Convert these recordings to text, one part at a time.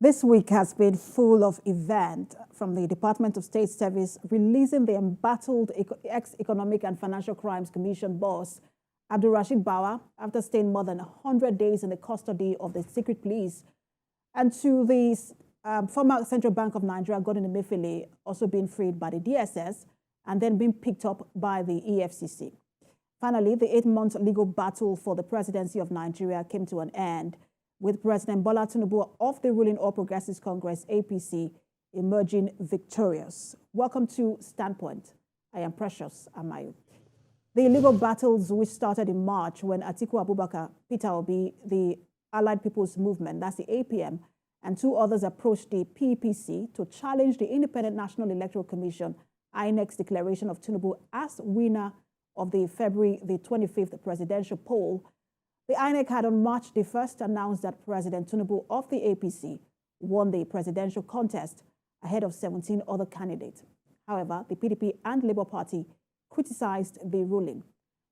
This week has been full of events, from the Department of State Service releasing the embattled ex-Economic and Financial Crimes Commission boss, Abdulrasheed Bawa, after staying more than 100 days in the custody of the secret police, and to the former Central Bank of Nigeria, Godwin Emefiele, also being freed by the DSS and then being picked up by the EFCC. Finally, the 8-month legal battle for the presidency of Nigeria came to an end, with President Bola Tinubu of the ruling All Progressives Congress, APC, emerging victorious. Welcome to Standpoint. I am Precious Amayu. The legal battles, which started in March when Atiku Abubakar, Peter Obi, the Allied People's Movement, that's the APM, and two others approached the PPC to challenge the Independent National Electoral Commission, INEC's declaration of Tinubu as winner of the February the 25th presidential poll. The INEC had on March the 1st announced that President Tinubu of the APC won the presidential contest ahead of 17 other candidates. However, the PDP and Labour Party criticized the ruling.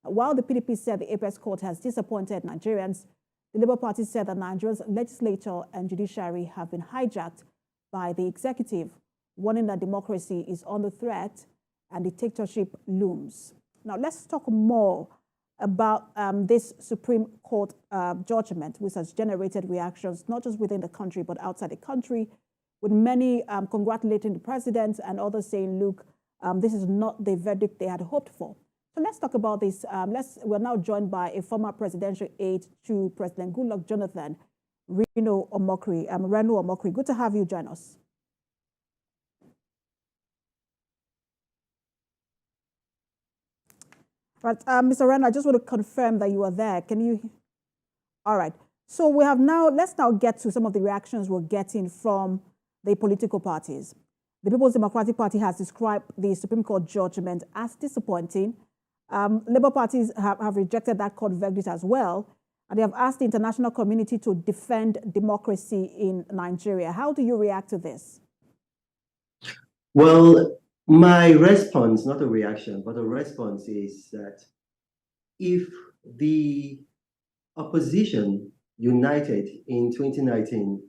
While the PDP said the Apex Court has disappointed Nigerians, the Labour Party said that Nigeria's legislature and judiciary have been hijacked by the executive, warning that democracy is under threat and dictatorship looms. Now, let's talk more about this Supreme Court judgment, which has generated reactions not just within the country but outside the country, with many congratulating the president and others saying, look, this is not the verdict they had hoped for. So let's talk about this. We're now joined by a former presidential aide to President Goodluck Jonathan, Reno Omokri. Reno Omokri, good to have you join us. Right, Mr. Reno, I just want to confirm that you are there. Can you? All right. So we have now, let's now get to some of the reactions we're getting from the political parties. The People's Democratic Party has described the Supreme Court judgment as disappointing. Labour parties have rejected that court verdict as well, and they have asked the international community to defend democracy in Nigeria. How do you react to this? Well, my response, not a reaction, but a response is that if the opposition united in 2019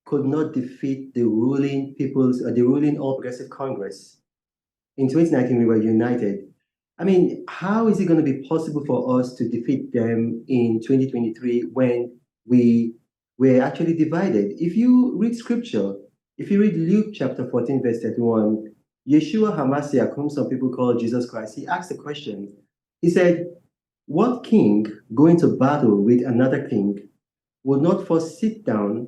could not defeat the ruling All Progressive Congress, in 2019 we were united. I mean, how is it going to be possible for us to defeat them in 2023 when we were actually divided? If you read scripture, if you read Luke chapter 14, verse 31, Yeshua HaMashiach, whom some people call Jesus Christ, he asked a question. He said, what king going to battle with another king would not first sit down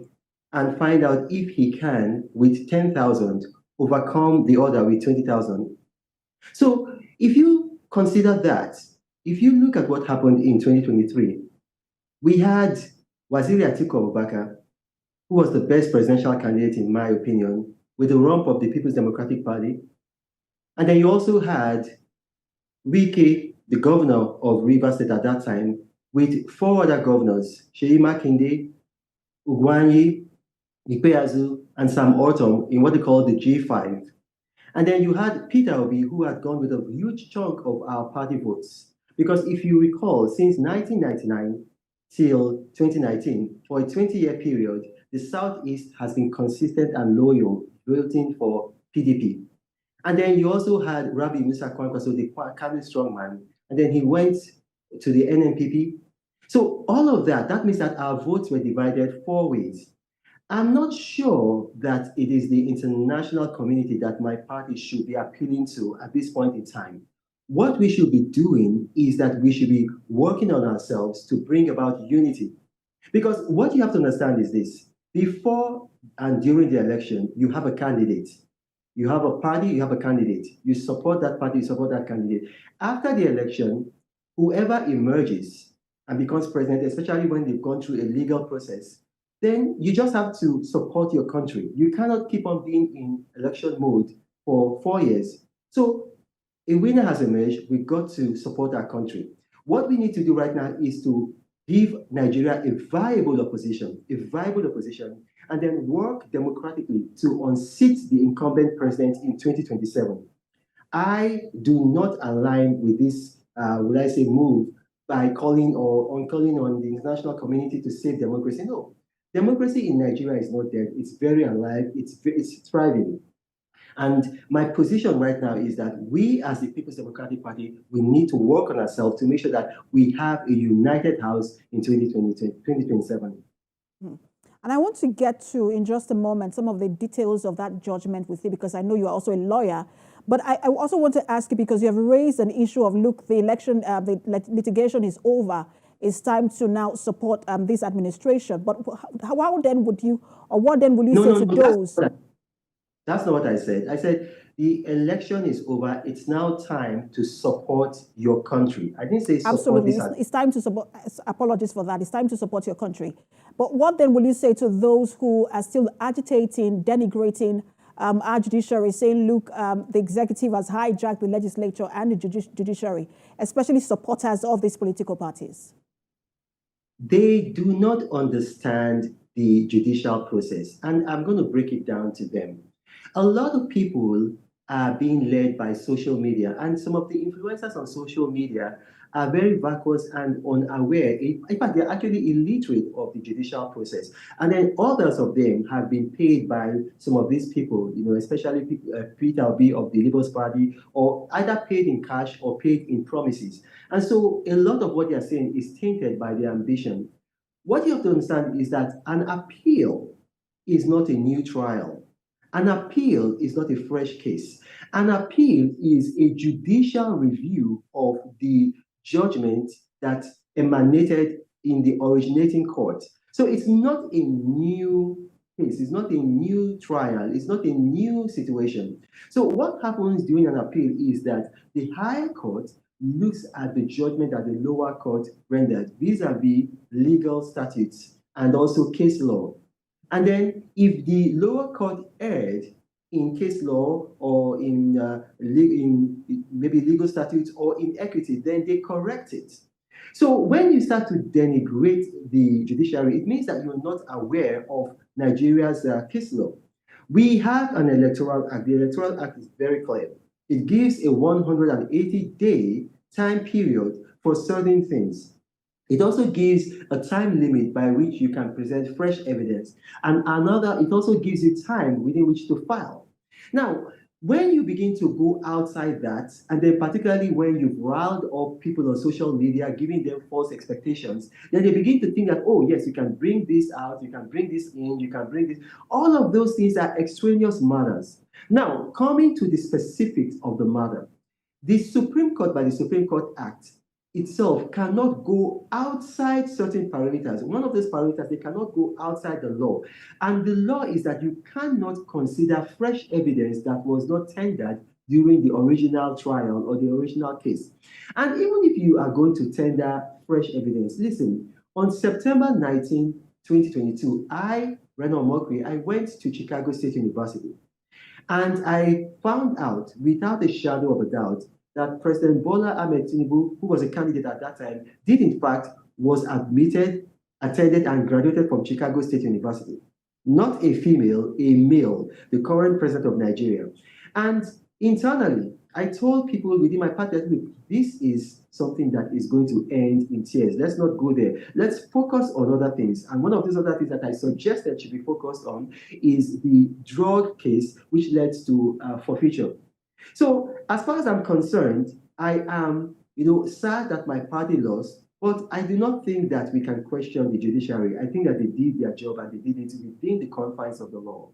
and find out if he can, with 10,000, overcome the other with 20,000? So if you consider that, if you look at what happened in 2023, we had Waziri Atiku Abubakar, who was the best presidential candidate, in my opinion, with the rump of the People's Democratic Party. And then you also had Wike, the governor of Rivers State at that time, with 4 other governors, Seyi Makinde, Ugwanyi, Ikpeazu, and Sam Ortom in what they call the G5. And then you had Peter Obi, who had gone with a huge chunk of our party votes. Because if you recall, since 1999 till 2019, for a 20-year period, the Southeast has been consistent and loyal, voting for PDP. And then you also had Rabi Musa Kwankwaso, the Kano strongman, and then he went to the NNPP. So all of that means that our votes were divided 4 ways. I'm not sure that it is the international community that my party should be appealing to at this point in time. What we should be doing is that we should be working on ourselves to bring about unity. Because what you have to understand is this: before and during the election, you have a candidate. You have a party, you have a candidate. You support that party, you support that candidate. After the election, whoever emerges and becomes president, especially when they've gone through a legal process, then you just have to support your country. You cannot keep on being in election mode for 4 years. So a winner has emerged. We've got to support our country. What we need to do right now is to give Nigeria a viable opposition, and then work democratically to unseat the incumbent president in 2027. I do not align with this, move by calling on the international community to save democracy. No, Democracy in Nigeria is not dead. It's very alive. It's thriving. And my position right now is that we, as the People's Democratic Party, we need to work on ourselves to make sure that we have a united house in 2027. And I want to get to, in just a moment, some of the details of that judgment with you, because I know you are also a lawyer. But I also want to ask you, because you have raised an issue of, look, the election, the litigation is over. It's time to now support this administration. But how then would you, or what then will you say to those? That's not what I said. I said the election is over. It's now time to support your country. I didn't say support. Absolutely. It's time to support. Apologies for that. It's time to support your country. But what then will you say to those who are still agitating, denigrating our judiciary, saying, look, the executive has hijacked the legislature and the judiciary, especially supporters of these political parties? They do not understand the judicial process. And I'm going to break it down to them. A lot of people are being led by social media, and some of the influencers on social media are very vacuous and unaware. In fact, they're actually illiterate of the judicial process. And then others of them have been paid by some of these people, especially Peter Obi of the Labour Party, or either paid in cash or paid in promises. And so a lot of what they're saying is tainted by their ambition. What you have to understand is that an appeal is not a new trial. An appeal is not a fresh case. An appeal is a judicial review of the judgment that emanated in the originating court. So it's not a new case. It's not a new trial. It's not a new situation. So what happens during an appeal is that the higher court looks at the judgment that the lower court rendered vis-a-vis legal statutes and also case law. And then if the lower court erred in case law or in maybe legal statutes or in equity, then they correct it. So when you start to denigrate the judiciary, it means that you're not aware of Nigeria's case law. We have an Electoral Act. The Electoral Act is very clear. It gives a 180-day time period for certain things. It also gives a time limit by which you can present fresh evidence. And it also gives you time within which to file. Now, when you begin to go outside that, and then particularly when you've riled up people on social media, giving them false expectations, then they begin to think that, oh, yes, you can bring this out, you can bring this in, you can bring this. All of those things are extraneous matters. Now, coming to the specifics of the matter, the Supreme Court, by the Supreme Court Act, itself cannot go outside certain parameters. One of those parameters, they cannot go outside the law. And the law is that you cannot consider fresh evidence that was not tendered during the original trial or the original case. And even if you are going to tender fresh evidence, listen, on September 19, 2022, Reno Omokri, I went to Chicago State University. And I found out, without a shadow of a doubt, that President Bola Ahmed Tinubu, who was a candidate at that time, was admitted, attended, and graduated from Chicago State University. Not a female, a male, the current president of Nigeria. And internally, I told people within my party, look, this is something that is going to end in tears. Let's not go there. Let's focus on other things. And one of those other things that I suggested should be focused on is the drug case, which led to forfeiture. So as far as I'm concerned, I am, sad that my party lost, but I do not think that we can question the judiciary. I think that they did their job and they did it within the confines of the law.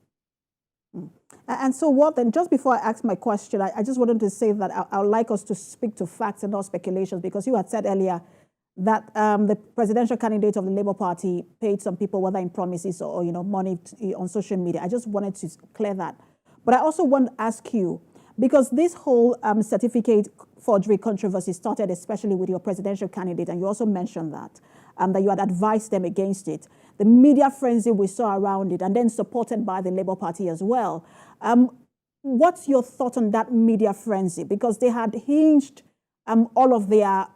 And so what then, just before I ask my question, I just wanted to say that I would like us to speak to facts and not speculations, because you had said earlier that the presidential candidate of the Labour Party paid some people, whether in promises or money on social media. I just wanted to clear that. But I also want to ask you, because this whole certificate forgery controversy started especially with your presidential candidate, and you also mentioned that you had advised them against it. The media frenzy we saw around it, and then supported by the Labour Party as well. What's your thought on that media frenzy? Because they had hinged all of their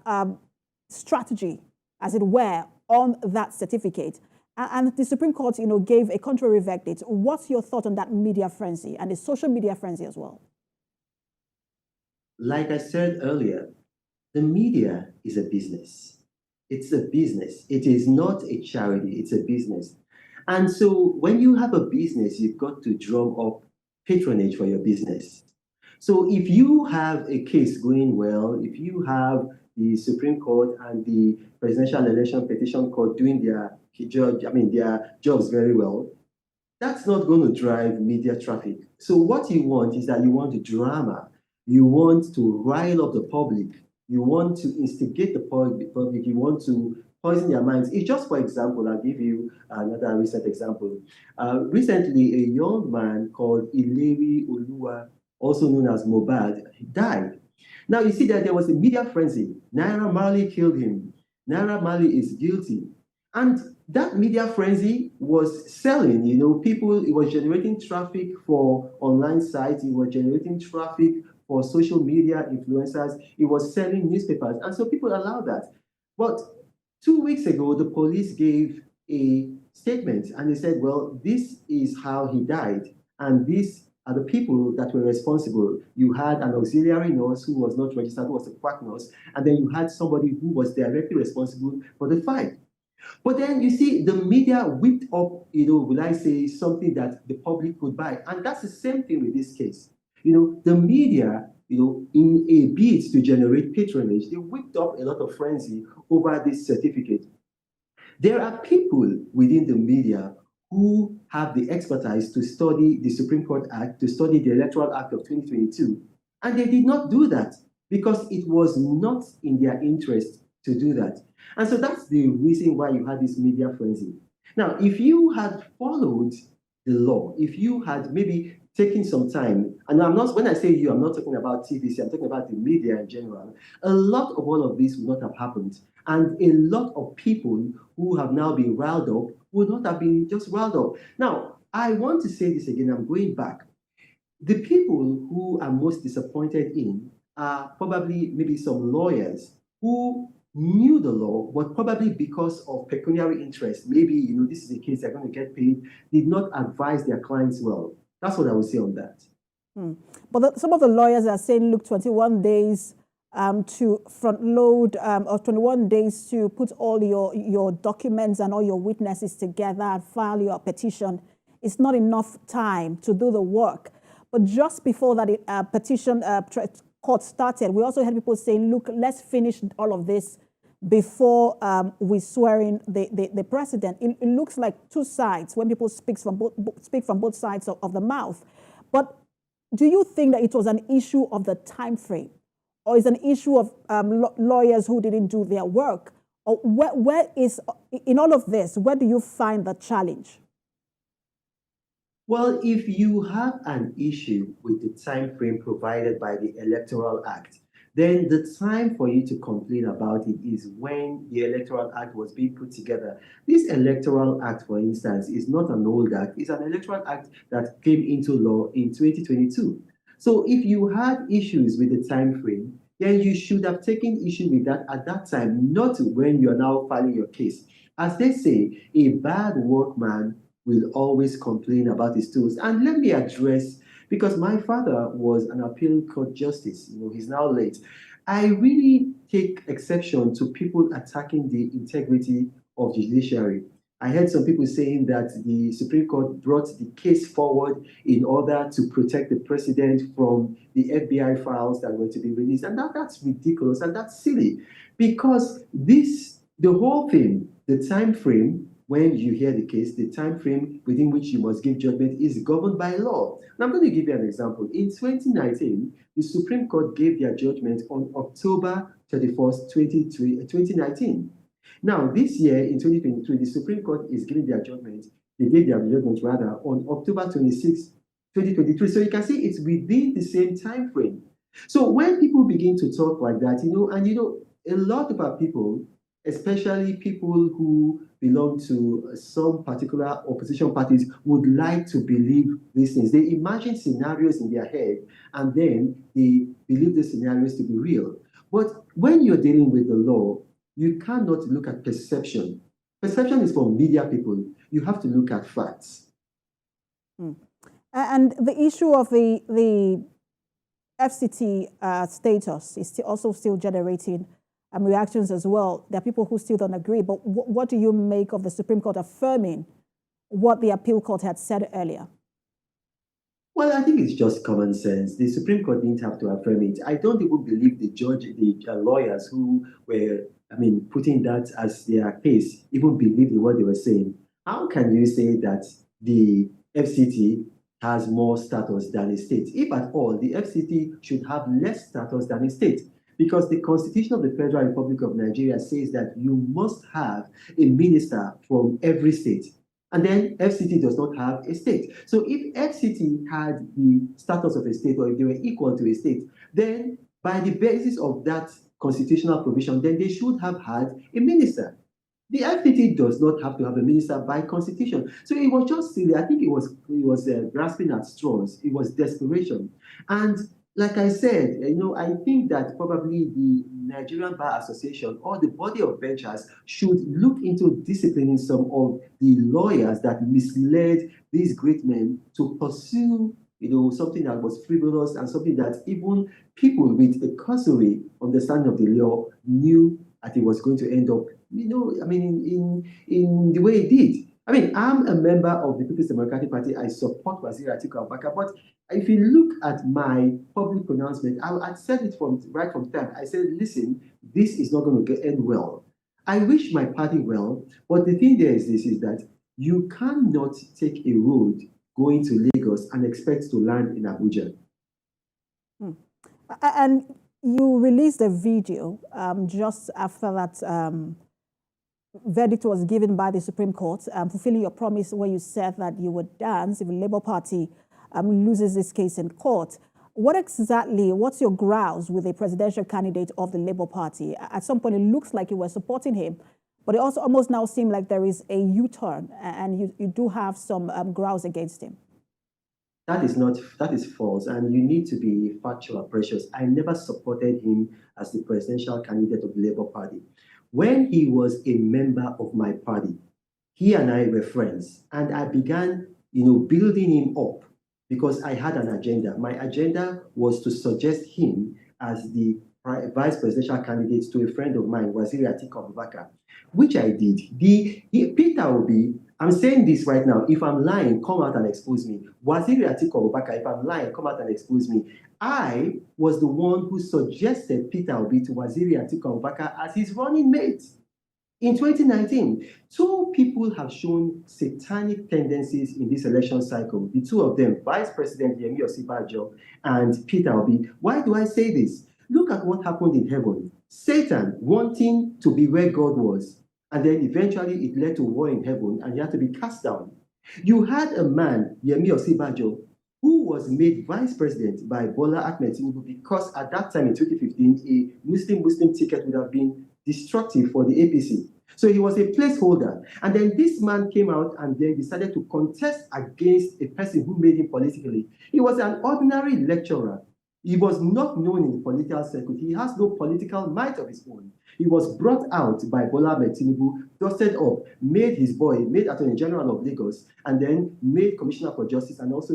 strategy, as it were, on that certificate. And the Supreme Court, gave a contrary verdict. What's your thought on that media frenzy and the social media frenzy as well? Like I said earlier, the media is a business. It's a business. It is not a charity. It's a business. And so when you have a business, you've got to drum up patronage for your business. So if you have a case going well, if you have the Supreme Court and the Presidential Election Petition Court doing their jobs very well, that's not going to drive media traffic. So what you want is that you want the drama, you want to rile up the public, you want to instigate the public, you want to poison their minds. It's just, for example, I'll give you another recent example. Recently, a young man called Ilewi Oluwa, also known as Mobad, died. Now you see that there was a media frenzy. Naira Marley killed him. Naira Marley is guilty. And that media frenzy was selling, people, it was generating traffic for online sites, it was generating traffic for social media influencers, it was selling newspapers. And so people allowed that. But 2 weeks ago, the police gave a statement and they said, well, this is how he died. And these are the people that were responsible. You had an auxiliary nurse who was not registered, who was a quack nurse, and then you had somebody who was directly responsible for the fight. But then you see the media whipped up, will I say, something that the public could buy. And that's the same thing with this case. The media, in a bid to generate patronage, they whipped up a lot of frenzy over this certificate. There are people within the media who have the expertise to study the Supreme Court Act, to study the Electoral Act of 2022. And they did not do that because it was not in their interest to do that. And so that's the reason why you had this media frenzy. Now, if you had followed the law, if you had maybe taken some time, and when I say you, I'm not talking about TVC, I'm talking about the media in general, a lot of all of this would not have happened. And a lot of people who have now been riled up would not have been just riled up. Now, I want to say this again, I'm going back. The people who are most disappointed in are probably maybe some lawyers who knew the law, but probably because of pecuniary interest, maybe, this is a case they're going to get paid, did not advise their clients well. That's what I would say on that. But some of the lawyers are saying, look, 21 days to front load, or 21 days to put all your documents and all your witnesses together and file your petition. It's not enough time to do the work. But just before that petition court started, we also had people saying, look, let's finish all of this before we swear in the president. It looks like two sides when people speak from both sides of the mouth. But do you think that it was an issue of the time frame, or is an issue of lawyers who didn't do their work? Or where is, in all of this, where do you find the challenge? Well, if you have an issue with the time frame provided by the Electoral Act, then the time for you to complain about it is when the Electoral Act was being put together. This Electoral Act, for instance, is not an old act. It's an Electoral Act that came into law in 2022. So if you had issues with the time frame, then you should have taken issue with that at that time, not when you're now filing your case. As they say, a bad workman will always complain about his tools. And let me address, because my father was an appeal court justice, he's now late. I really take exception to people attacking the integrity of the judiciary. I heard some people saying that the Supreme Court brought the case forward in order to protect the president from the FBI files that were to be released. And that's ridiculous and that's silly, because the whole thing, the time frame, when you hear the case, the time frame within which you must give judgment is governed by law. Now, I'm going to give you an example. In 2019, the Supreme Court gave their judgment on October 31st, 2019. Now, this year, in 2023, the Supreme Court is giving their judgment. They gave their judgment, rather, on October 26th, 2023. So you can see it's within the same time frame. So when people begin to talk like that, a lot of our people, especially people who belong to some particular opposition parties, would like to believe these things. They imagine scenarios in their head, and then they believe the scenarios to be real. But when you're dealing with the law, you cannot look at perception. Perception is for media people. You have to look at facts. And the issue of the FCT status is also still generating reactions as well. There are people who still don't agree. But what do you make of the Supreme Court affirming what the appeal court had said earlier? Well, I think it's just common sense. The Supreme Court didn't have to affirm it. I don't even believe the lawyers who were, putting that as their case, even believed in what they were saying. How can you say that the FCT has more status than a state? If at all, the FCT should have less status than a state. Because the Constitution of the Federal Republic of Nigeria says that you must have a minister from every state. And then FCT does not have a state. So if FCT had the status of a state, or if they were equal to a state, then by the basis of that constitutional provision, then they should have had a minister. The FCT does not have to have a minister by constitution. So it was just silly. I think it was grasping at straws. It was desperation. And like I said, I think that probably the Nigerian Bar Association or the body of benchers should look into disciplining some of the lawyers that misled these great men to pursue, something that was frivolous and something that even people with a cursory understanding of the law knew that it was going to end up, in the way it did. I'm a member of the People's Democratic Party. I support Waziri Atiku Abubakar, but if you look at my public pronouncement, I said it right from time. I said, listen, this is not going to end well. I wish my party well, but the thing there is this, is that you cannot take a road going to Lagos and expect to land in Abuja. And you released a video just after that verdict was given by the Supreme Court, fulfilling your promise where you said that you would dance if the Labour Party loses this case in court. What's your grouse with a presidential candidate of the Labour Party? At some point, it looks like you were supporting him, but it also almost now seems like there is a U-turn, and you do have some grouse against him. That is false, and you need to be factual, Precious. I never supported him as the presidential candidate of the Labour Party. When he was a member of my party, he and I were friends, and I began, building him up because I had an agenda. My agenda was to suggest him as the vice presidential candidate to a friend of mine, Waziri Atiku Abubakar, which I did. Peter Obi, I'm saying this right now. If I'm lying, come out and expose me. Waziri Atiku Abubakar, if I'm lying, come out and expose me. I was the one who suggested Peter Obi to Waziri Atiku Abubakar as his running mate. In 2019, two people have shown satanic tendencies in this election cycle. The two of them, Vice President Yemi Osinbajo and Peter Obi. Why do I say this? Look at what happened in heaven. Satan wanting to be where God was, and then eventually it led to war in heaven, and he had to be cast down. You had a man, Yemi Osinbajo, who was made vice president by Bola Ahmed Tinubu because at that time in 2015, a Muslim ticket would have been destructive for the APC. So he was a placeholder. And then this man came out and then decided to contest against a person who made him politically. He was an ordinary lecturer. He was not known in the political circuit. He has no political might of his own. He was brought out by Bola Ahmed Tinubu, dusted up, made Attorney General of Lagos, and then made Commissioner for Justice, and also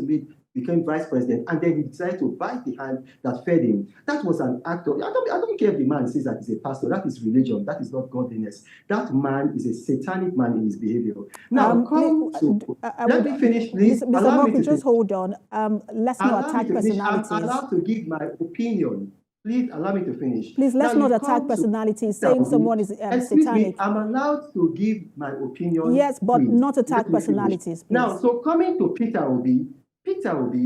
became vice president, and then he decided to bite the hand that fed him. That was an act of, I don't care if the man says that he's a pastor, that is religion, that is not godliness. That man is a satanic man in his behavior. Now, let me finish, please. Mr. Omokri, just hold on. Let's not attack personalities. I'm allowed to give my opinion. Please allow me to finish. Please, let's not attack personalities, saying someone is satanic. I'm allowed to give my opinion. Yes, but not attack personalities, please. Now, so coming to Peter Obi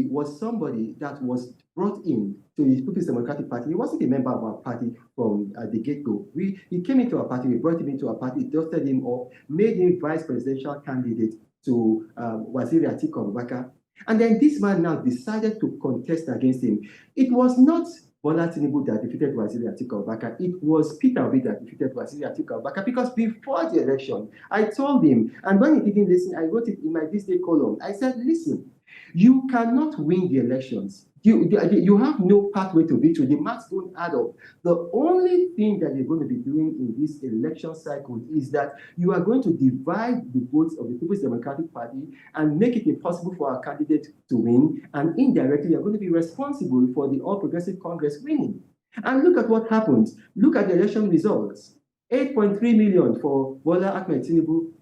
was somebody that was brought in to the People's Democratic Party. He wasn't a member of our party from the get-go. He came into our party, we brought him into our party, dusted him up, made him vice presidential candidate to Waziri Atiku Abubakar. And then this man now decided to contest against him. It was not Bola Tinubu that defeated Waziri Atiku Abubakar. It was Peter Obi that defeated Waziri Atiku Abubakar, because before the election, I told him, and when he didn't listen, I wrote it in my this day column. I said, listen, you cannot win the elections. You have no pathway to victory. The maths don't add up. The only thing that you're going to be doing in this election cycle is that you are going to divide the votes of the People's Democratic Party and make it impossible for our candidate to win. And indirectly, you're going to be responsible for the All Progressive Congress winning. And look at what happened. Look at the election results. 8.3 million for Bola Ahmed Tinubu.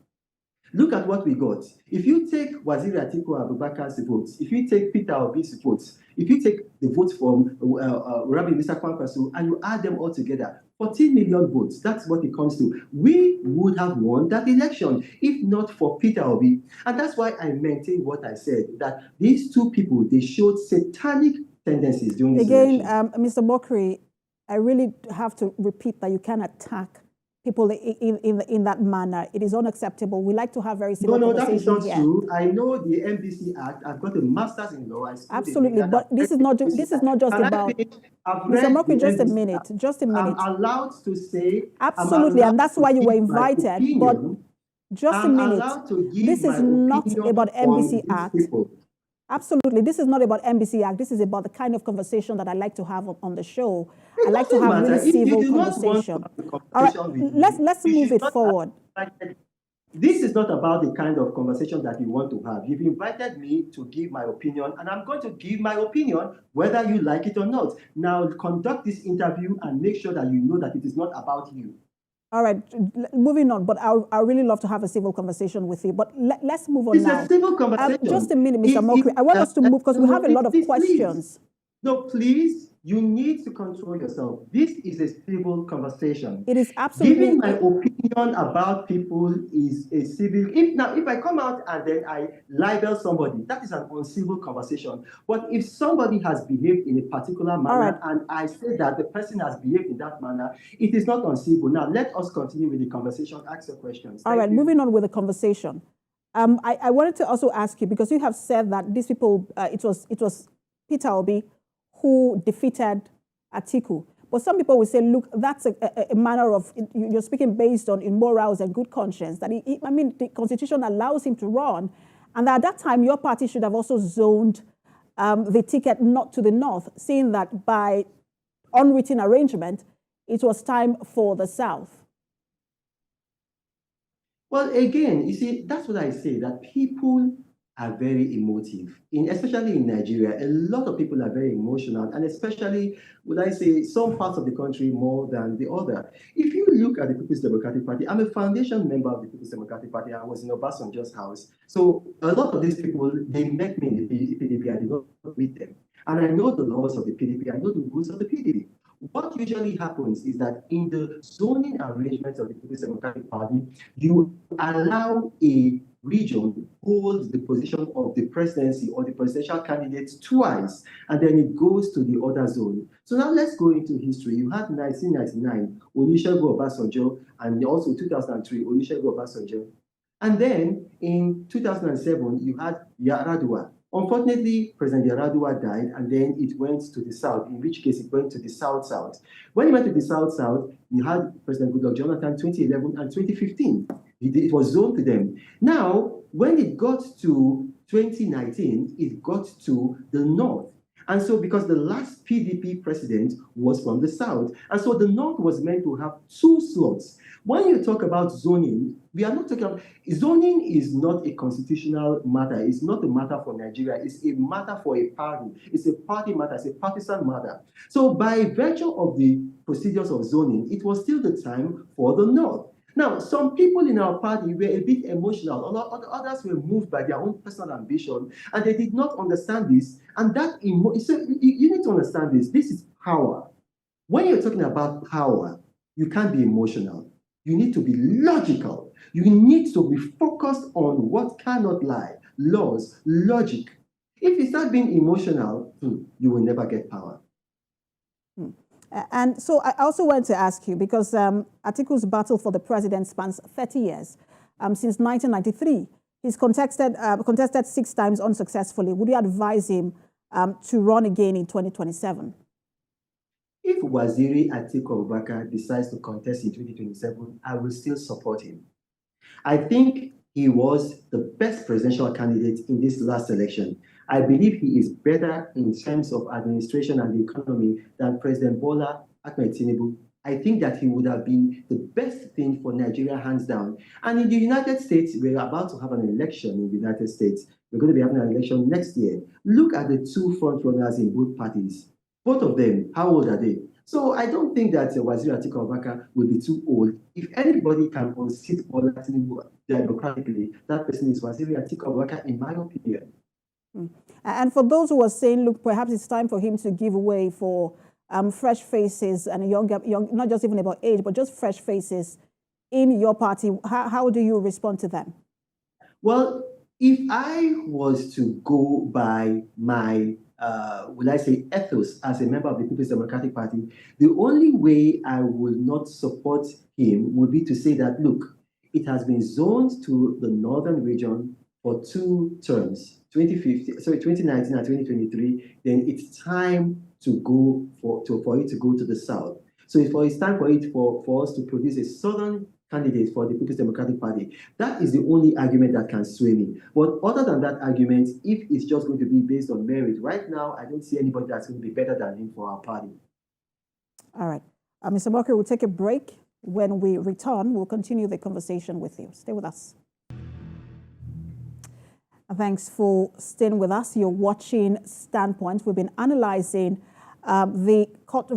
Look at what we got. If you take Waziri Atiku Abubakar's votes, if you take Peter Obi's votes, if you take the votes from Rabbi Mr. Kwankwaso and you add them all together, 14 million votes, that's what it comes to. We would have won that election if not for Peter Obi. And that's why I maintain what I said, that these two people, they showed satanic tendencies during this election. Mr. Omokri, I really have to repeat that you can't attack people in that manner. It is unacceptable. We like to have very civil conversations. No, that is not true. I know the MBC Act. I've got a master's in law. Absolutely, but this is not just about. Mr. Omokri, just a minute. I'm allowed to say. Absolutely, and that's why you were invited. But just a minute. This is not about MBC Act. Absolutely. This is not about MBC Act. This is about the kind of conversation that I like to have on the show. I like to have really civil conversation. All right, let's move it forward. This is not about the kind of conversation that you want to have. You've invited me to give my opinion, and I'm going to give my opinion whether you like it or not. Now, conduct this interview and make sure that you know that it is not about you. All right, moving on, but I really love to have a civil conversation with you. But let's move on now. It's a civil conversation. Just a minute, Mr. Omokri. I want us to move because we have a lot of questions. No, please, you need to control yourself. This is a civil conversation. It is absolutely. Giving my opinion about people is a civil. If I come out and then I libel somebody, that is an uncivil conversation. But if somebody has behaved in a particular manner, and I say that the person has behaved in that manner, it is not uncivil. Now, let us continue with the conversation. Ask your questions. All right, moving on with the conversation. I wanted to also ask you, because you have said that these people, it was Peter Obi who defeated Atiku. But some people will say, look, that's a manner of, you're speaking based on morals and good conscience. That the Constitution allows him to run. And at that time, your party should have also zoned the ticket not to the north, seeing that by unwritten arrangement, it was time for the south. Well, again, you see, that's what I say, that people are very emotive, especially in Nigeria. A lot of people are very emotional, and especially, would I say, some parts of the country more than the other. If you look at the People's Democratic Party, I'm a foundation member of the People's Democratic Party. I was in Obasanjo's house. So a lot of these people, they met me in the PDP. I did not meet them. And I know the laws of the PDP. I know the rules of the PDP. What usually happens is that in the zoning arrangements of the People's Democratic Party, you allow a region hold the position of the presidency or the presidential candidate twice, and then it goes to the other zone. So now let's go into history. You had 1999, Olusegun Obasanjo, and also 2003, Olusegun Obasanjo. And then in 2007, you had Yar'Adua. Unfortunately, President Yar'Adua died, and then it went to the south, in which case it went to the south-south. When it went to the south-south, you had President Goodluck Jonathan 2011 and 2015. It was zoned to them. Now, when it got to 2019, it got to the north. And so, because the last PDP president was from the south, and so the north was meant to have two slots. When you talk about zoning, we are not talking about, zoning is not a constitutional matter. It's not a matter for Nigeria. It's a matter for a party. It's a party matter. It's a partisan matter. So by virtue of the procedures of zoning, it was still the time for the north. Now, some people in our party were a bit emotional. Others were moved by their own personal ambition, and they did not understand this. And that so you need to understand this. This is power. When you're talking about power, you can't be emotional. You need to be logical. You need to be focused on what cannot lie, laws, logic. If you start being emotional, you will never get power. And so I also want to ask you, because Atiku's battle for the president spans 30 years. Since 1993, he's contested 6 times unsuccessfully. Would you advise him to run again in 2027? If Waziri Atiku Abubakar decides to contest in 2027, I will still support him. I think he was the best presidential candidate in this last election. I believe he is better in terms of administration and the economy than President Bola Ahmed Tinubu. I think that he would have been the best thing for Nigeria, hands down. And in the United States, we're about to have an election in the United States. We're going to be having an election next year. Look at the 2 front runners in both parties. Both of them, how old are they? So I don't think that Waziri Atiku Abubakar will be too old. If anybody can unseat Bola Tinubu democratically, that person is Waziri Atiku Abubakar, in my opinion. And for those who are saying, look, perhaps it's time for him to give way for fresh faces and young, not just even about age, but just fresh faces in your party, how do you respond to them? Well, if I was to go by my, will I say, ethos as a member of the People's Democratic Party, the only way I would not support him would be to say that, look, it has been zoned to the northern region for 2 terms, 2019 and 2023, then it's time to go for it to go to the south. So it's time for us to produce a southern candidate for the People's Democratic Party. That is the only argument that can sway me. But other than that argument, if it's just going to be based on merit, right now, I don't see anybody that's going to be better than him for our party. All right. Mr. Omokri, we'll take a break. When we return, we'll continue the conversation with you. Stay with us. Thanks for staying with us. You're watching Standpoint. We've been analyzing the court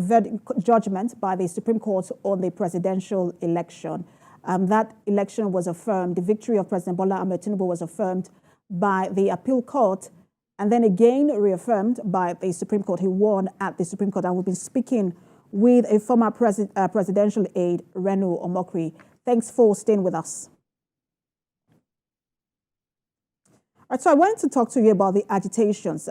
judgment by the Supreme Court on the presidential election. That election was affirmed. The victory of President Bola Ahmed Tinubu was affirmed by the appeal court and then again reaffirmed by the Supreme Court. He won at the Supreme Court. And we've been speaking with a former presidential aide, Reno Omokri. Thanks for staying with us. All right, so I wanted to talk to you about the agitations.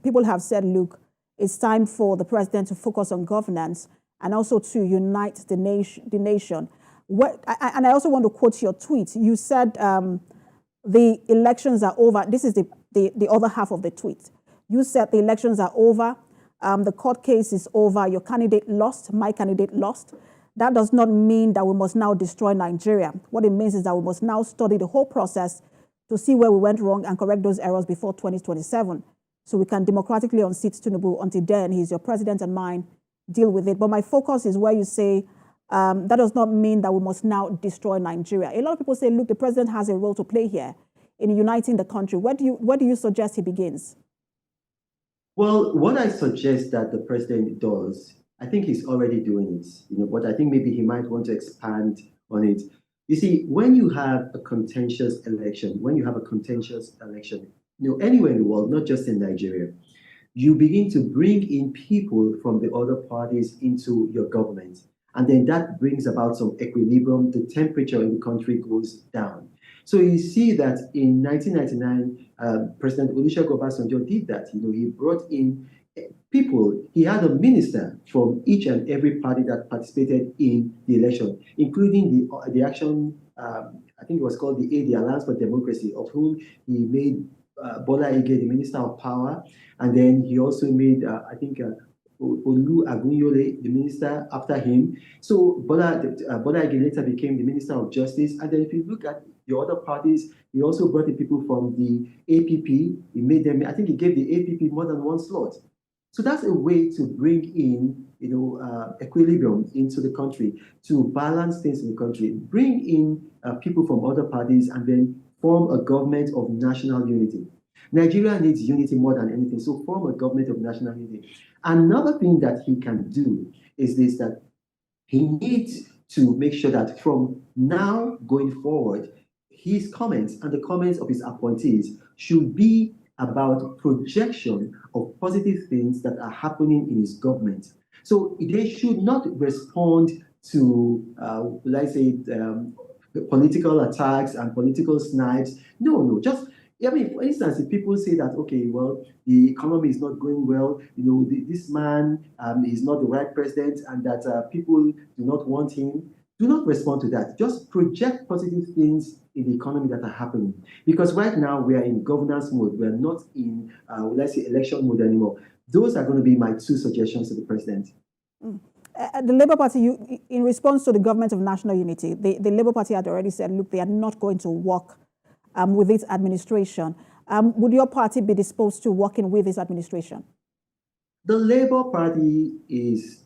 People have said, look, it's time for the president to focus on governance and also to unite the nation. And I also want to quote your tweet. You said the elections are over. This is the other half of the tweet. You said the elections are over. The court case is over. Your candidate lost. My candidate lost. That does not mean that we must now destroy Nigeria. What it means is that we must now study the whole process to see where we went wrong and correct those errors before 2027. So we can democratically unseat Tinubu. Until then, he's your president and mine. Deal with it. But my focus is where you say that does not mean that we must now destroy Nigeria. A lot of people say, look, the president has a role to play here in uniting the country. Where do you suggest he begins? Well, what I suggest that the president does, I think he's already doing it, but I think maybe he might want to expand on it. You see, when you have a contentious election, anywhere in the world, not just in Nigeria, you begin to bring in people from the other parties into your government. And then that brings about some equilibrium. The temperature in the country goes down. So you see that in 1999, President Olusegun Obasanjo did that. He brought in people. He had a minister from each and every party that participated in the election, including the action, I think it was called the Aide, the Alliance for Democracy, of whom he made Bola Aide the Minister of Power. And then he also made, Olu Agunyole the minister after him. So Bola Aide later became the Minister of Justice. And then if you look at the other parties, he also brought in people from the APP. He made them, I think he gave the APP more than one slot. So that's a way to bring in, equilibrium into the country, to balance things in the country, bring in people from other parties, and then form a government of national unity. Nigeria needs unity more than anything, so form a government of national unity. Another thing that he can do is this, that he needs to make sure that from now going forward, his comments and the comments of his appointees should be about projection of positive things that are happening in his government. So they should not respond to, political attacks and political snipes. No, just, for instance, if people say that, okay, well, the economy is not going well, this man is not the right president, and that people do not want him, do not respond to that. Just project positive things in the economy that are happening. Because right now we are in governance mode. We are not in, election mode anymore. Those are going to be my 2 suggestions to the president. The Labour Party, in response to the government of national unity, the Labour Party had already said, look, they are not going to work with its administration. Would your party be disposed to working with this administration? The Labour Party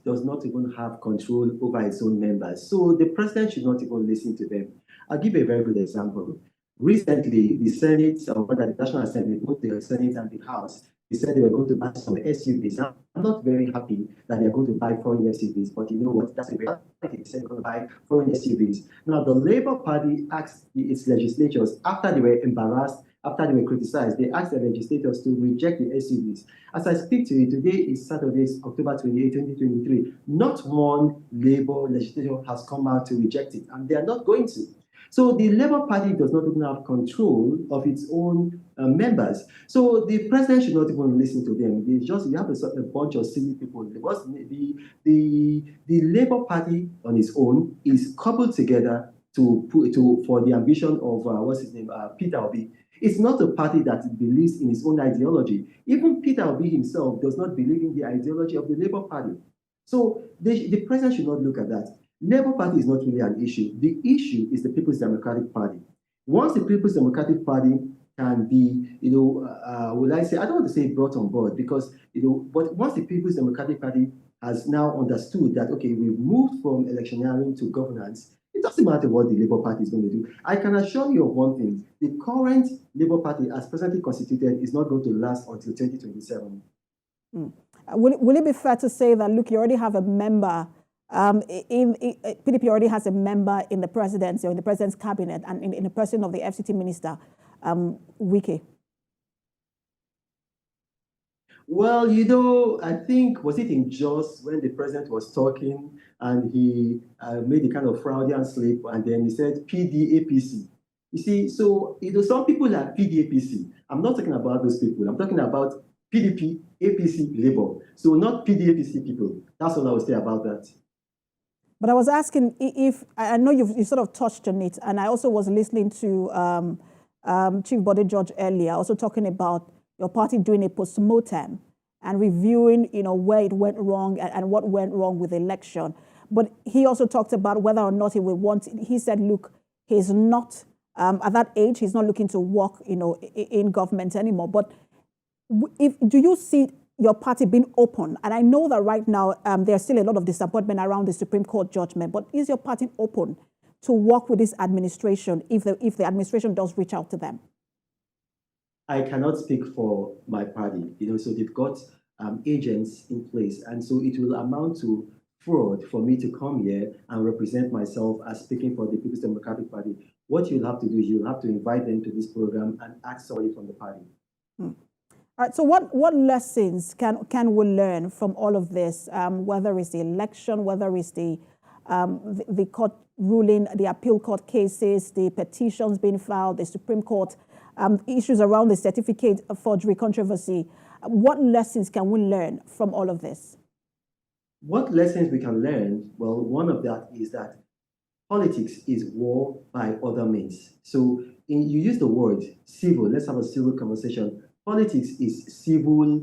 does not even have control over its own members. So the president should not even listen to them. I'll give a very good example. Recently, the Senate, or rather the National Assembly, both the Senate and the House, said they were going to buy some SUVs. I'm not very happy that they're going to buy foreign SUVs, but you know what? That's a reality. They said they're going to buy foreign SUVs. Now, the Labour Party asked its legislators, after they were embarrassed, after they were criticized, they asked the legislators to reject the SUVs. As I speak to you, today is Saturday, October 28, 2023. Not one Labour legislator has come out to reject it, and they are not going to. So the Labour Party does not even have control of its own members. So the president should not even listen to them. You have a bunch of silly people. The Labour Party on its own is coupled together for the ambition of what's his name, Peter Obi. It's not a party that believes in its own ideology. Even Peter Obi himself does not believe in the ideology of the Labour Party. So the president should not look at that. Labour Party is not really an issue. The issue is the People's Democratic Party. Once the People's Democratic Party can be, will I say, I don't want to say brought on board because, but once the People's Democratic Party has now understood that, okay, we've moved from electioneering to governance, it doesn't matter what the Labour Party is going to do. I can assure you of one thing. The current Labour Party, as presently constituted, is not going to last until 2027. Will it be fair to say that, look, you already have a member PDP already has a member in the presidency or in the president's cabinet and in the person of the FCT minister, Wike? Well, I think, was it in Jos when the president was talking and he made a kind of Freudian slip and then he said PDAPC. You see, so, some people are PDAPC. I'm not talking about those people. I'm talking about PDP, APC, Labour. So not PDAPC people. That's all I would say about that. But I was asking if, I know you sort of touched on it, and I also was listening to Chief Bode George earlier, also talking about your party doing a post-mortem and reviewing, where it went wrong and what went wrong with the election. But he also talked about whether or not he said, look, he's not, at that age, he's not looking to work, in government anymore. But do you see your party being open? And I know that right now there's still a lot of disappointment around the Supreme Court judgment, but is your party open to work with this administration if the administration does reach out to them? I cannot speak for my party, so they've got agents in place, and so it will amount to fraud for me to come here and represent myself as speaking for the People's Democratic Party. What you'll have to do is you'll have to invite them to this program and ask somebody from the party. All right, so what lessons can we learn from all of this, whether it's the election, whether it's the court ruling, the appeal court cases, the petitions being filed, the Supreme Court, issues around the certificate of forgery controversy? What lessons can we learn from all of this? What lessons we can learn? Well, one of that is that politics is war by other means. So you use the word civil. Let's have a civil conversation. Politics is civil,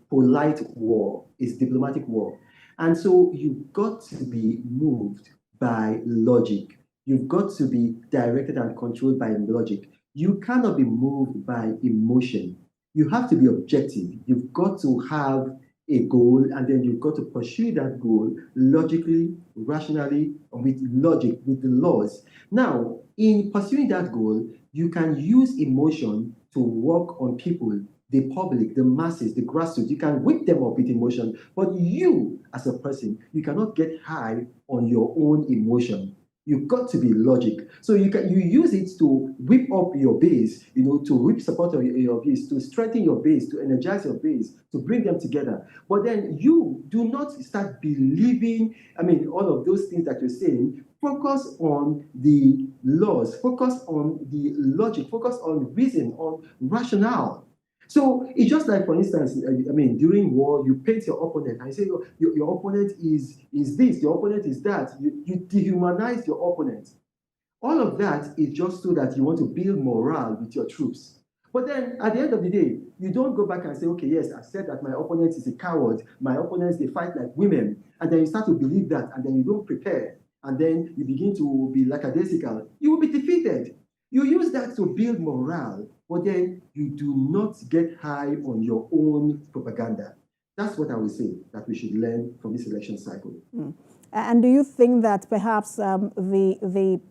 polite war, it's diplomatic war. And so you've got to be moved by logic. You've got to be directed and controlled by logic. You cannot be moved by emotion. You have to be objective. You've got to have a goal, and then you've got to pursue that goal logically, rationally, and with logic, with the laws. Now, in pursuing that goal, you can use emotion to work on people, the public, the masses, the grassroots. You can whip them up with emotion, but you, as a person, you cannot get high on your own emotion. You've got to be logic. So you use it to whip up your base, to whip support of your base, to strengthen your base, to energize your base, to bring them together. But then you do not start believing, all of those things that you're saying. Focus on the laws, focus on the logic, focus on reason, on rationale. So it's just like, for instance, during war, you paint your opponent and you say, your opponent is this, your opponent is that. You dehumanize your opponent. All of that is just so that you want to build morale with your troops. But then at the end of the day, you don't go back and say, okay, yes, I said that my opponent is a coward. My opponents, they fight like women. And then you start to believe that, and then you don't prepare. And then you begin to be lackadaisical. You will be defeated. You use that to build morale, but then you do not get high on your own propaganda. That's what I would say that we should learn from this election cycle. And do you think that perhaps the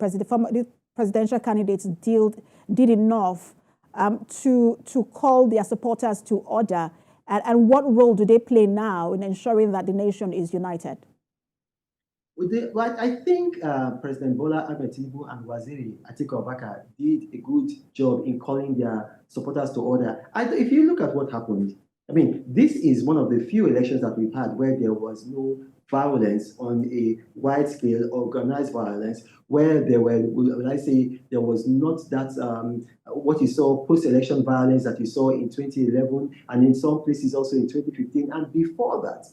presidential candidates did enough to call their supporters to order? And what role do they play now in ensuring that the nation is united? Well, I think President Bola Ahmed Tinubu and Waziri Atiku Abubakar did a good job in calling their supporters to order. If you look at what happened, I mean, this is one of the few elections that we've had where there was no violence on a wide scale, organized violence, where there were, when I say there was not that, what you saw post-election violence that you saw in 2011 and in some places also in 2015 and before that.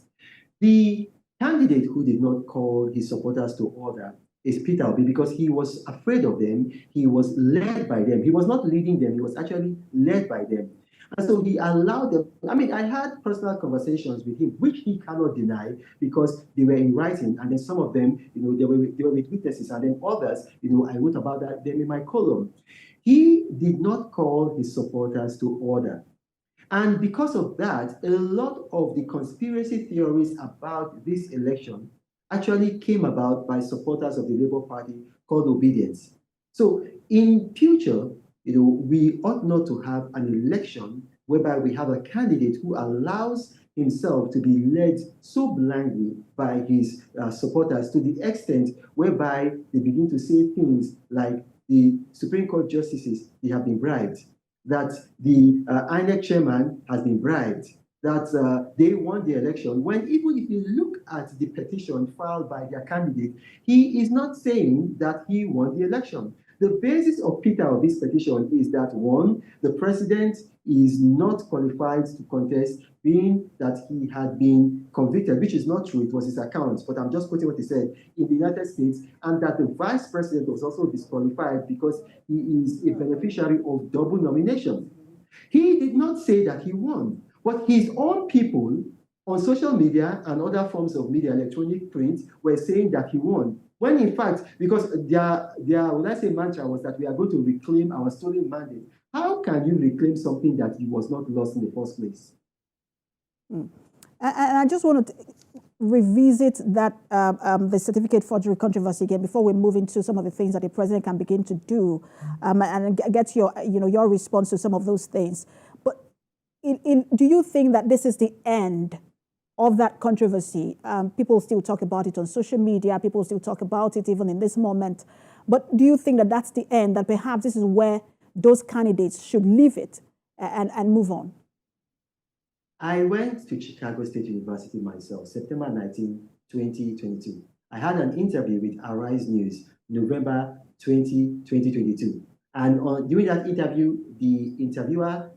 The candidate who did not call his supporters to order is Peter Obi because he was afraid of them. He was led by them. He was not leading them. He was actually led by them. And so he allowed them. I mean, I had personal conversations with him, which he cannot deny because they were in writing. And then some of them, they were with witnesses. And then others, I wrote about them in my column. He did not call his supporters to order. And because of that, a lot of the conspiracy theories about this election actually came about by supporters of the Labour Party called obedience. So in future, we ought not to have an election whereby we have a candidate who allows himself to be led so blindly by his supporters to the extent whereby they begin to say things like the Supreme Court justices, they have been bribed, that the INEC chairman has been bribed, that they won the election, when even if you look at the petition filed by their candidate, he is not saying that he won the election. The basis of Peter Obi's petition is that, one, the president is not qualified to contest, being that he had been convicted, which is not true, it was his account, but I'm just quoting what he said, in the United States, and that the vice president was also disqualified because he is a beneficiary of double nomination. He did not say that he won, but his own people on social media and other forms of media, electronic print, were saying that he won. When in fact, because their when I say mantra was that we are going to reclaim our stolen mandate. How can you reclaim something that was not lost in the first place? And I just want to revisit that the certificate forgery controversy again before we move into some of the things that the president can begin to do, and get your your response to some of those things. But do you think that this is the end of that controversy? People still talk about it on social media. People still talk about it even in this moment. But do you think that that's the end, that perhaps this is where those candidates should leave it and move on? I went to Chicago State University myself, September 19, 2022. I had an interview with Arise News, November 20, 2022. And during that interview, the interviewer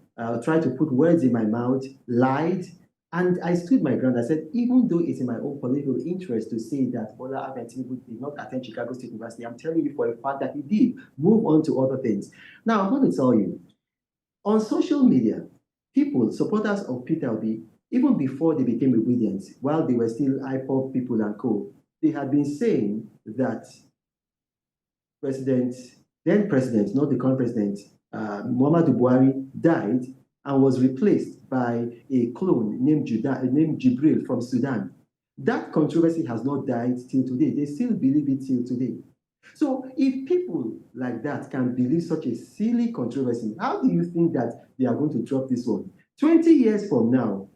tried to put words in my mouth, lied, and I stood my ground. I said, even though it's in my own political interest to say that Bola Ahmed Tinubu did not attend Chicago State University, I'm telling you for a fact that he did. Move on to other things. Now, I'm going to tell you, on social media, people, supporters of Peter Obi, even before they became obedient, while they were still IPOB people and co, they had been saying that then president, not the current president, Muhammadu Buhari, died and was replaced by a clone named Jibril from Sudan. That controversy has not died till today. They still believe it till today. So if people like that can believe such a silly controversy, how do you think that they are going to drop this one? 20 years from now,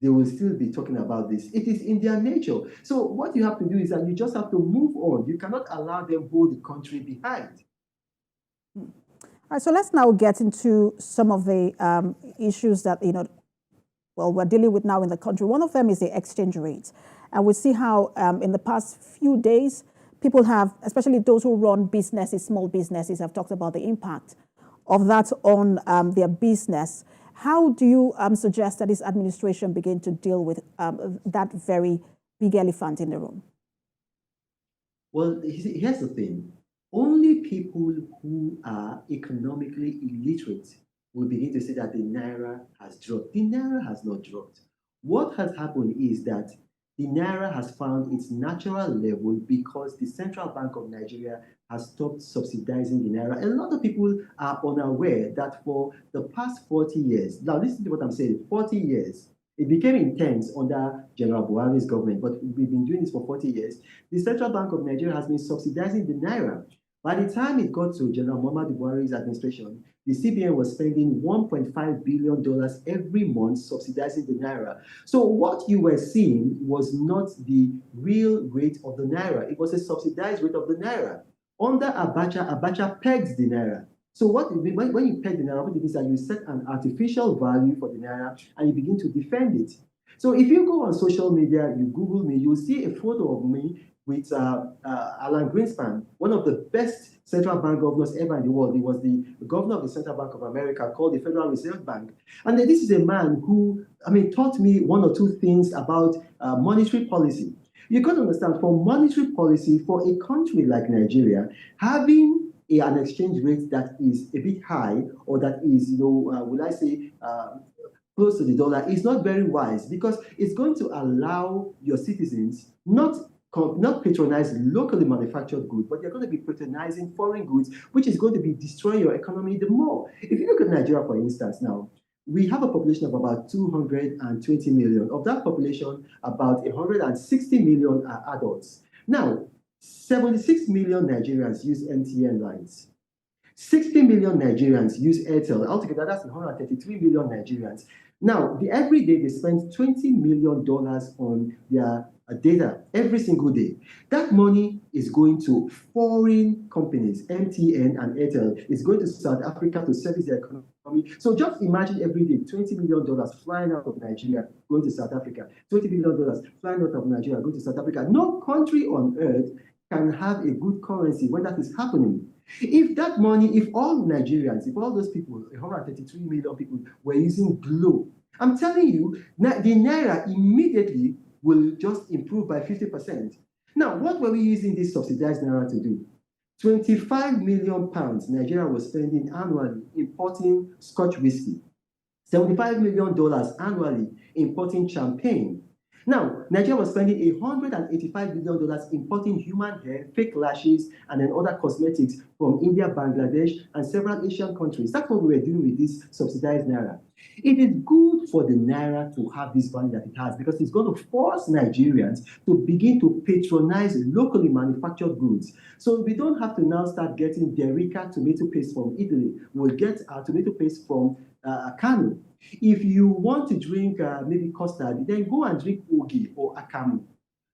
they will still be talking about this. It is in their nature. So what you have to do is that you just have to move on. You cannot allow them hold the country behind. All right, so let's now get into some of the issues that, we're dealing with now in the country. One of them is the exchange rate. And we see how in the past few days, people have, especially those who run businesses, small businesses, have talked about the impact of that on their business. How do you suggest that this administration begin to deal with that very big elephant in the room? Well, here's the thing. Only people who are economically illiterate will begin to say that the Naira has dropped. The Naira has not dropped. What has happened is that the Naira has found its natural level because the Central Bank of Nigeria has stopped subsidizing the Naira. A lot of people are unaware that for the past 40 years, now listen to what I'm saying, 40 years, it became intense under General Buhari's government, but we've been doing this for 40 years. The Central Bank of Nigeria has been subsidizing the Naira. By the time it got to General Muhammadu Buhari's administration, the CBN was spending $1.5 billion every month subsidizing the naira. So what you were seeing was not the real rate of the naira. It was a subsidized rate of the naira. Under Abacha, Abacha pegs the naira. So when you peg the naira, what it is that you set an artificial value for the naira and you begin to defend it. So if you go on social media, you Google me, you'll see a photo of me with Alan Greenspan, one of the best central bank governors ever in the world. He was the governor of the Central Bank of America, called the Federal Reserve Bank. And then this is a man who, taught me one or two things about monetary policy. You got to understand, for monetary policy, for a country like Nigeria, having an exchange rate that is a bit high, or that is, will I say, close to the dollar, is not very wise, because it's going to allow your citizens not patronize locally manufactured goods, but you're going to be patronizing foreign goods, which is going to be destroying your economy the more. If you look at Nigeria, for instance, now, we have a population of about 220 million. Of that population, about 160 million are adults. Now, 76 million Nigerians use MTN lines. 60 million Nigerians use Airtel. Altogether, that's 133 million Nigerians. Now, every day they spend $20 million on their data every single day. That money is going to foreign companies. MTN and Airtel is going to South Africa to service their economy. So just imagine every day $20 million flying out of Nigeria going to South Africa. $20 million flying out of Nigeria going to South Africa. No country on earth can have a good currency when that is happening. If that money, if all Nigerians, if all those people, 133 million people, were using Glo, I'm telling you, the naira immediately will just improve by 50%. Now, what were we using this subsidized naira to do? 25 million pounds Nigeria was spending annually importing Scotch whiskey. $75 million annually importing champagne. Now, Nigeria was spending $185 million importing human hair, fake lashes, and then other cosmetics from India, Bangladesh, and several Asian countries. That's what we were doing with this subsidized naira. It is good for the naira to have this value that it has, because it's going to force Nigerians to begin to patronize locally manufactured goods. So we don't have to now start getting Derica tomato paste from Italy. We'll get our tomato paste from Kano. If you want to drink maybe custard, then go and drink Ogi or Akamu.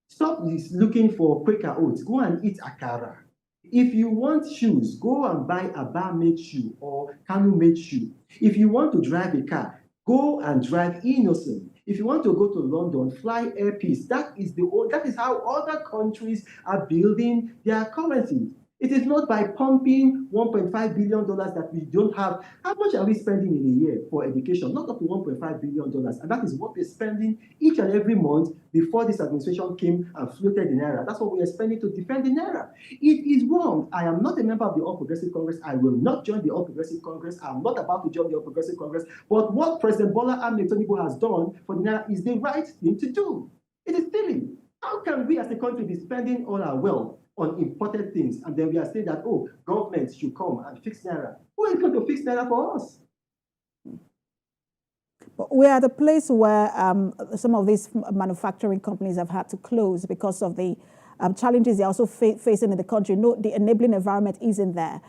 Stop looking for Quaker oats. Go and eat Akara. If you want shoes, go and buy a bar-made shoe or Kano-made shoe. If you want to drive a car, go and drive Innocent. If you want to go to London, fly Air Peace. That is how other countries are building their currency. It is not by pumping $1.5 billion that we don't have. How much are we spending in a year for education? Not up to $1.5 billion. And that is what we're spending each and every month before this administration came and floated the naira. That's what we are spending to defend the naira. It is wrong. I am not a member of the All Progressive Congress. I will not join the All Progressive Congress. I'm not about to join the All Progressive Congress. But what President Bola Ahmed Tinubu has done for the naira is the right thing to do. It is silly. How can we as a country be spending all our wealth on imported things, and then we are saying that, oh, government should come and fix naira? Who is going to fix naira for us? But we're at a place where some of these manufacturing companies have had to close because of the challenges they're also facing in the country. No, the enabling environment isn't there.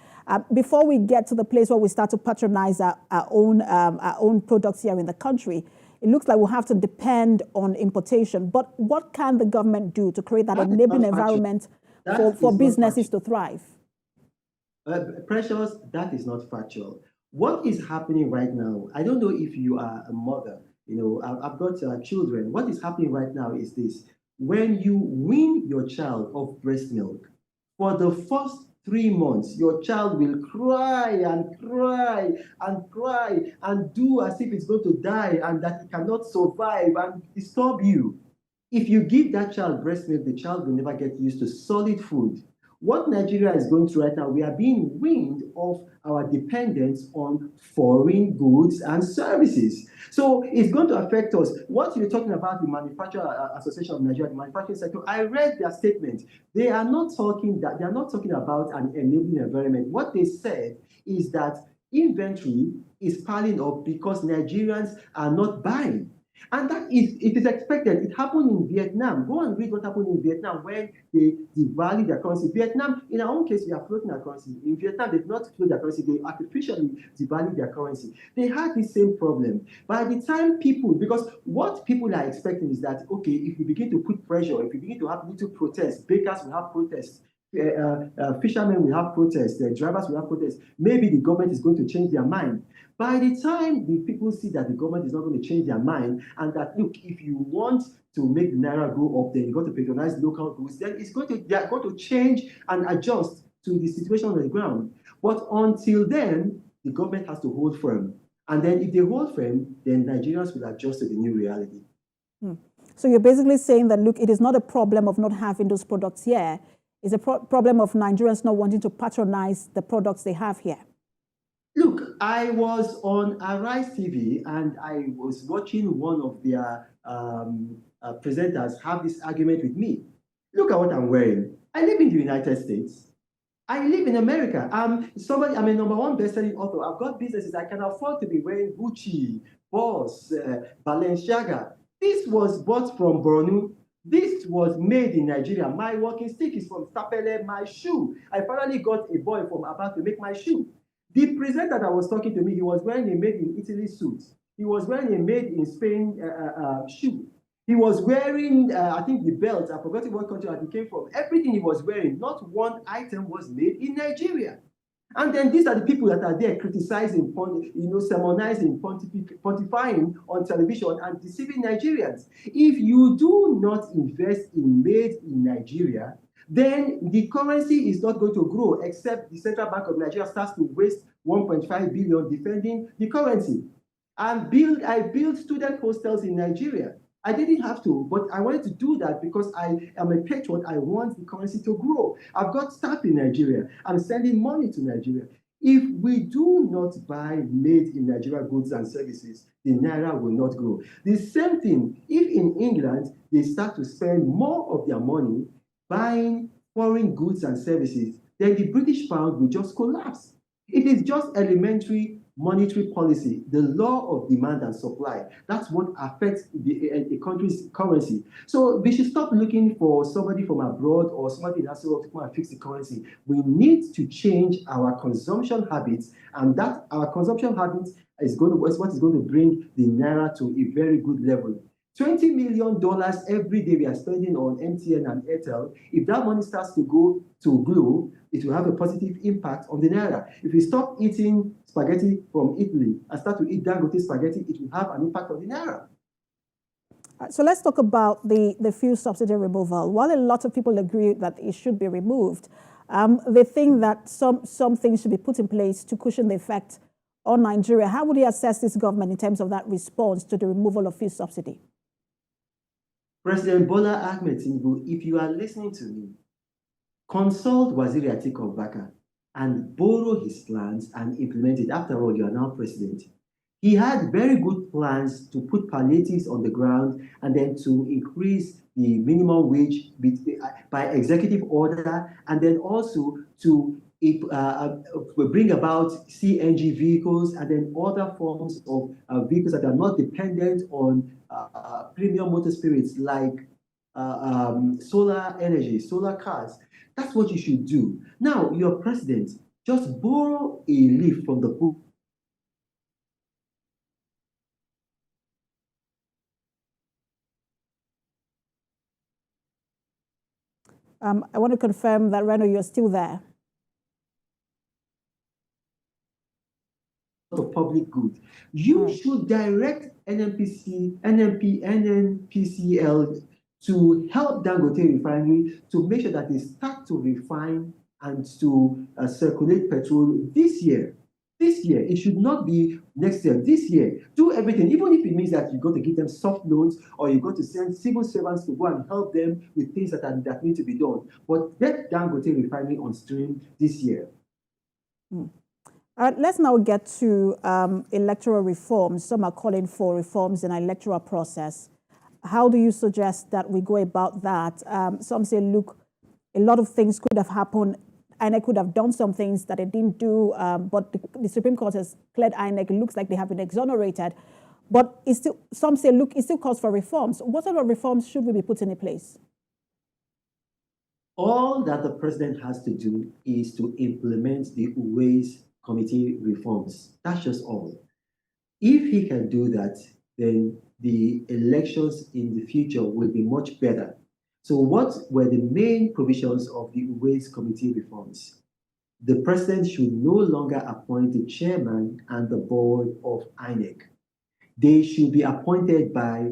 Before we get to the place where we start to patronize our own products here in the country, it looks like we'll have to depend on importation. But what can the government do to create that enabling environment for businesses to thrive? Precious, that is not factual. What is happening right now, I don't know if you are a mother, I've got children. What is happening right now is this. When you wean your child of breast milk, for the first 3 months, your child will cry and cry and cry and do as if it's going to die and that it cannot survive and disturb you. If you give that child breast milk, the child will never get used to solid food. What Nigeria is going through right now, we are being weaned of our dependence on foreign goods and services. So it's going to affect us. What you're talking about, the Manufacturing Association of Nigeria, the manufacturing sector, I read their statement. They are not talking about an enabling environment. What they said is that inventory is piling up because Nigerians are not buying. And it is expected. It happened in Vietnam. Go and read what happened in Vietnam when they devalued their currency. Vietnam, in our own case, we are floating our currency. In Vietnam, they did not float their currency. They artificially devalued their currency. They had the same problem. By the time people, because what people are expecting is that, okay, if we begin to put pressure, if we begin to have little protests, bakers will have protests, fishermen will have protests, the drivers will have protests, maybe the government is going to change their mind. By the time the people see that the government is not going to change their mind, and that, look, if you want to make the naira go up, then you got to patronize local goods, then they are going to change and adjust to the situation on the ground. But until then, the government has to hold firm. And then if they hold firm, then Nigerians will adjust to the new reality. So you're basically saying that, look, it is not a problem of not having those products here. It's a problem of Nigerians not wanting to patronize the products they have here. Look, I was on Arise TV and I was watching one of their presenters have this argument with me. Look at what I'm wearing. I live in the United States. I live in America. I'm a #1 best-selling author. I've got businesses. I can afford to be wearing Gucci, Boss, Balenciaga. This was bought from Borno. This was made in Nigeria. My walking stick is from Sapele. My shoe, I finally got a boy from Aba to make my shoe. The presenter that was talking to me, he was wearing a made in Italy suit. He was wearing a made in Spain shoe. He was wearing, I think, the belt. I forgot what country it came from. Everything he was wearing, not one item was made in Nigeria. And then these are the people that are there criticizing, sermonizing, pontifying on television and deceiving Nigerians. If you do not invest in made in Nigeria, then the currency is not going to grow, except the Central Bank of Nigeria starts to waste 1.5 billion defending the currency. I built student hostels in Nigeria. I didn't have to, but I wanted to do that because I am a patriot. I want the currency to grow. I've got staff in Nigeria. I'm sending money to Nigeria. If we do not buy made in Nigeria goods and services, the naira will not grow. The same thing, if in England, they start to spend more of their money buying foreign goods and services, then the British pound will just collapse. It is just elementary monetary policy, the law of demand and supply. That's what affects a country's currency. So we should stop looking for somebody from abroad or somebody in Africa to come and fix the currency. We need to change our consumption habits, and that our consumption habits is what is going to bring the naira to a very good level. $20 million every day we are spending on MTN and Airtel. If that money starts to go to Glo, it will have a positive impact on the naira. If we stop eating spaghetti from Italy and start to eat Dangote spaghetti, it will have an impact on the naira. So let's talk about the fuel subsidy removal. While a lot of people agree that it should be removed, they think that some things should be put in place to cushion the effect on Nigeria. How would you assess this government in terms of that response to the removal of fuel subsidy? President Bola Ahmed Tinubu, if you are listening to me, consult Waziri Atiku Abubakar and borrow his plans and implement it. After all, you are now president. He had very good plans to put palliatives on the ground and then to increase the minimum wage by executive order, and then also to bring about CNG vehicles and then other forms of vehicles that are not dependent on premium motor spirits like solar energy, solar cars. That's what you should do. Now, you're president. Just borrow a leaf from the book. I want to confirm that, Reno, you're still there. Of public good. You should direct NNPCL to help Dangote Refinery to make sure that they start to refine and to circulate petrol this year. This year, it should not be next year. This year, do everything, even if it means that you got to give them soft loans or you got to send civil servants to go and help them with things that need to be done. But get Dangote Refinery on stream this year. Let's now get to electoral reforms. Some are calling for reforms in our electoral process. How do you suggest that we go about that? Some say, look, a lot of things could have happened. INEC could have done some things that it didn't do, but the Supreme Court has cleared INEC. It looks like they have been exonerated. But it's still, some say, look, it still calls for reforms. What sort of reforms should we be putting in place? All that the president has to do is to implement the Ways Committee reforms. That's just all. If he can do that, then the elections in the future will be much better. So what were the main provisions of the Ways Committee reforms? The president should no longer appoint the chairman and the board of INEC. They should be appointed by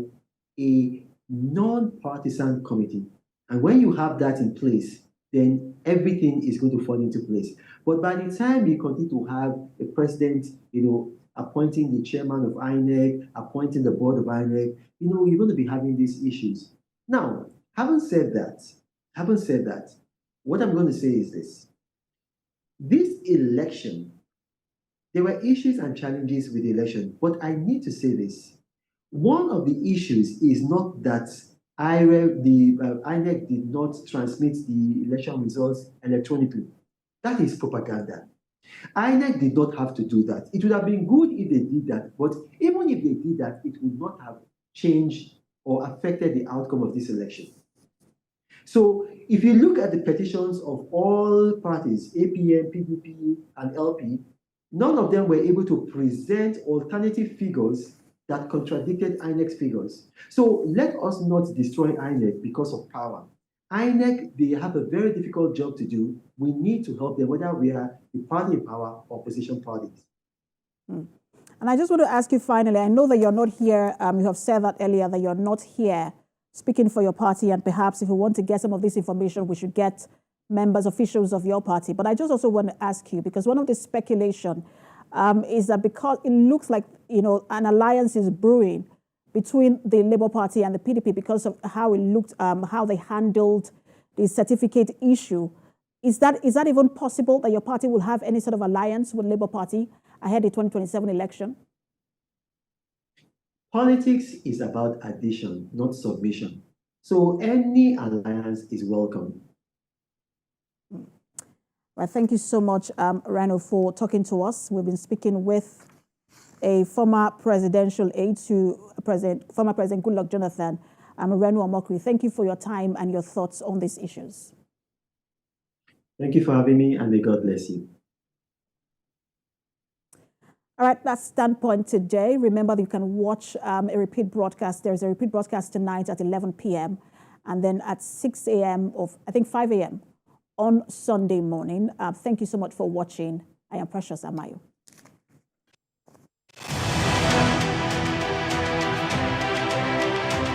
a non-partisan committee. And when you have that in place, then everything is going to fall into place. But by the time you continue to have a president, appointing the chairman of INEC, appointing the board of INEC, you're going to be having these issues. Now, having said that, what I'm going to say is this. This election, there were issues and challenges with the election, but I need to say this. One of the issues is not that INEC did not transmit the election results electronically. That is propaganda. INEC did not have to do that. It would have been good if they did that, but even if they did that, it would not have changed or affected the outcome of this election. So if you look at the petitions of all parties, APM, PDP, and LP, none of them were able to present alternative figures that contradicted INEC's figures. So let us not destroy INEC because of power. INEC, they have a very difficult job to do. We need to help them, whether we are the party in power or opposition parties. And I just want to ask you finally, I know that you're not here, you have said that earlier, that you're not here speaking for your party, and perhaps if we want to get some of this information, we should get members, officials of your party. But I just also want to ask you, because one of the speculation is that because it looks like, an alliance is brewing between the Labour Party and the PDP because of how it looked, how they handled the certificate issue. Is that even possible that your party will have any sort of alliance with Labour Party ahead of the 2027 election? Politics is about addition, not submission. So any alliance is welcome. Well, thank you so much, Reno, for talking to us. We've been speaking with a former presidential aide to former President Goodluck Jonathan, Reno Omokri. Thank you for your time and your thoughts on these issues. Thank you for having me, and may God bless you. All right, that's Standpoint today. Remember that you can watch a repeat broadcast. There's a repeat broadcast tonight at 11 p.m. and then at 6 a.m. of, I think, 5 a.m. on Sunday morning. Thank you so much for watching. I am Precious Amayo.